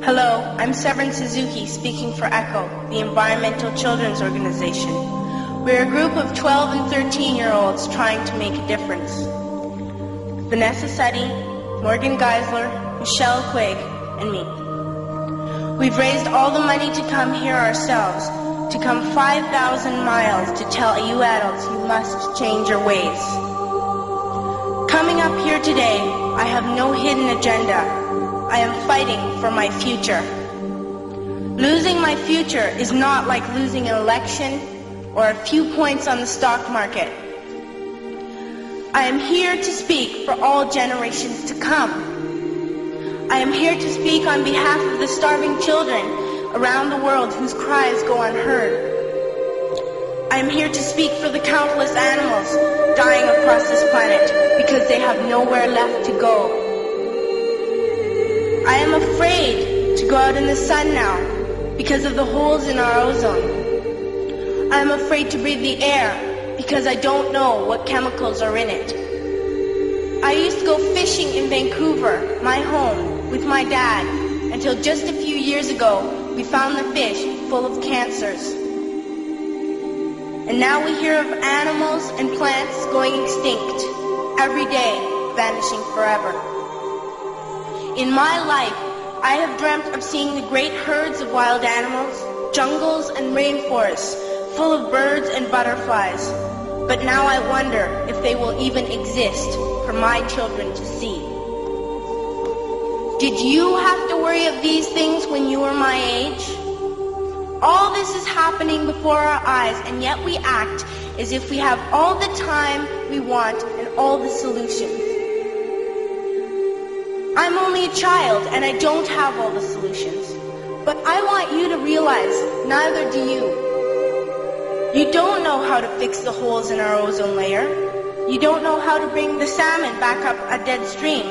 Hello, I'm Severn speaking for ECHO, the Environmental Children's Organization. We're a group of 12 and 13-year-olds trying to make a difference. Vanessa Suddy, Morgan Geisler, Michelle Quigg, and me. We've raised all the money to come here ourselves, to come 5,000 miles to tell you adults you must change your ways. Coming up here today, I have no hidden agenda. I am fighting for my future. Losing my future is not like losing an election or a few points on the stock market. I am here to speak for all generations to come. I am here to speak on behalf of the starving children around the world whose cries go unheard. I am here to speak for the countless animals dying across this planet because they have nowhere left to go. I am afraid to go out in the sun now because of the holes in our ozone. I am afraid to breathe the air because I don't know what chemicals are in it. I used to go fishing in Vancouver, my home, with my dad, until just a few years ago we found the fish full of cancers. And now we hear of animals and plants going extinct, every day vanishing forever. In my life, I have dreamt of seeing the great herds of wild animals, jungles and rainforests full of birds and butterflies. But now I wonder if they will even exist for my children to see. Did you have to worry of these things when you were my age? All this is happening before our eyes, and yet we act as if we have all the time we want and all the solutions. I'm only a child and I don't have all the solutions. But I want you to realize neither do you. You don't know how to fix the holes in our ozone layer. You don't know how to bring the salmon back up a dead stream.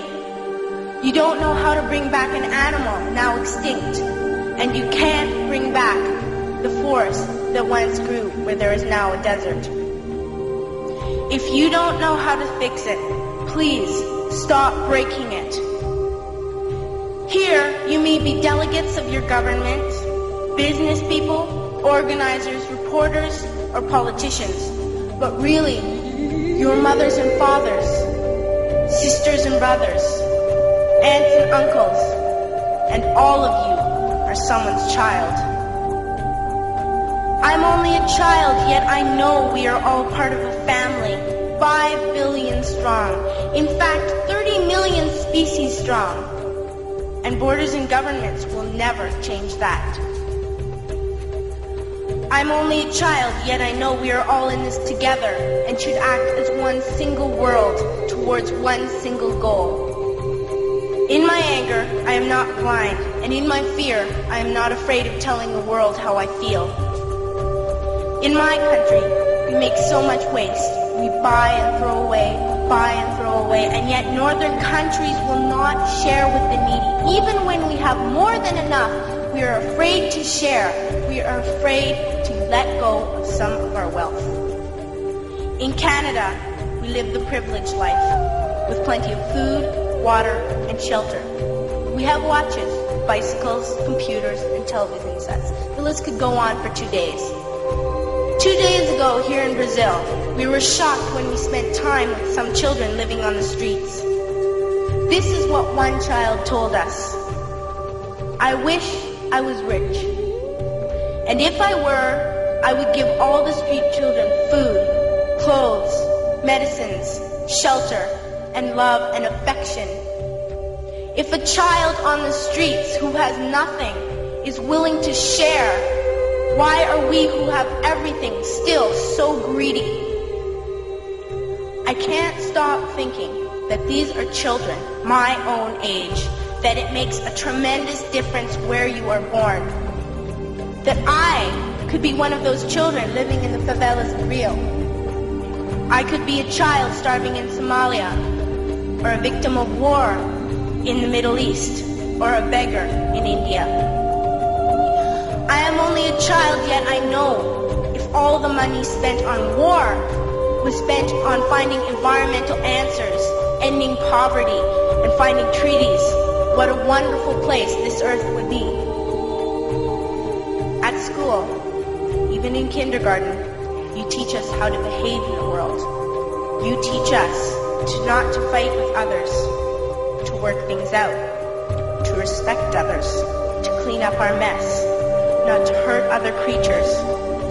You don't know how to bring back an animal now extinct. And you can't bring back the forest that once grew where there is now a desert. If you don't know how to fix it, please stop breaking it. Here, you may be delegates of your government, business people, organizers, reporters, or politicians, but really, your mothers and fathers, sisters and brothers, aunts and uncles, and all of you are someone's child. I'm only a child, yet I know we are all part of a family, 5 billion strong, in fact, 30 million species strong. And borders and governments will never change that. I'm only a child, yet I know we are all in this together and should act as one single world towards one single goal. In my anger, I am not blind, and in my fear, I am not afraid of telling the world how I feel. In my country, we make so much waste. We buy and throw away, and yet northern countries will not share with the needy. Even when we have more than enough, we are afraid to share. We are afraid to let go of some of our wealth. In Canada, we live the privileged life, with plenty of food, water, and shelter. We have watches, bicycles, computers, and television sets. The list could go on for 2 days. 2 days ago, here in Brazil, we were shocked when we spent time with some children living on the streets. This is what one child told us. I wish I was rich. And if I were, I would give all the street children food, clothes, medicines, shelter, and love and affection. If a child on the streets who has nothing is willing to share, why are we who have everything still so greedy? I can't stop thinking that these are children my own age, that it makes a tremendous difference where you are born. That I could be one of those children living in the favelas of Rio. I could be a child starving in Somalia, or a victim of war in the Middle East, or a beggar in India. I am only a child, yet I know if all the money spent on war was spent on finding environmental answers, ending poverty, and finding treaties, what a wonderful place this earth would be. At school, even in kindergarten, you teach us how to behave in the world. You teach us not to fight with others, to work things out, to respect others, to clean up our mess, not to hurt other creatures,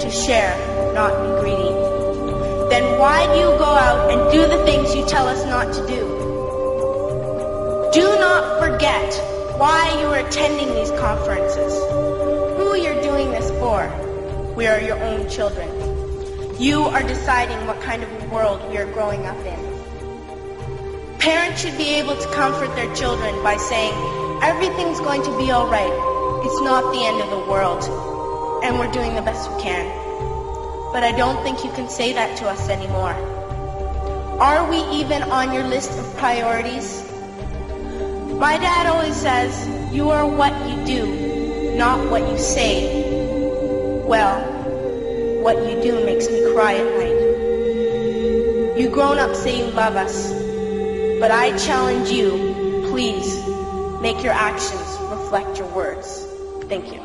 to share, not be greedy. Then why do you go out and do the things you tell us not to do? Do not forget why you are attending these conferences, who you're doing this for. We are your own children. You are deciding what kind of a world we are growing up in. Parents should be able to comfort their children by saying, everything's going to be all right. It's not the end of the world, and we're doing the best we can. But I don't think you can say that to us anymore. Are we even on your list of priorities? My dad always says, you are what you do, not what you say. Well, what you do makes me cry at night. You grown-ups say you love us, but I challenge you, please, make your actions reflect your words. Thank you.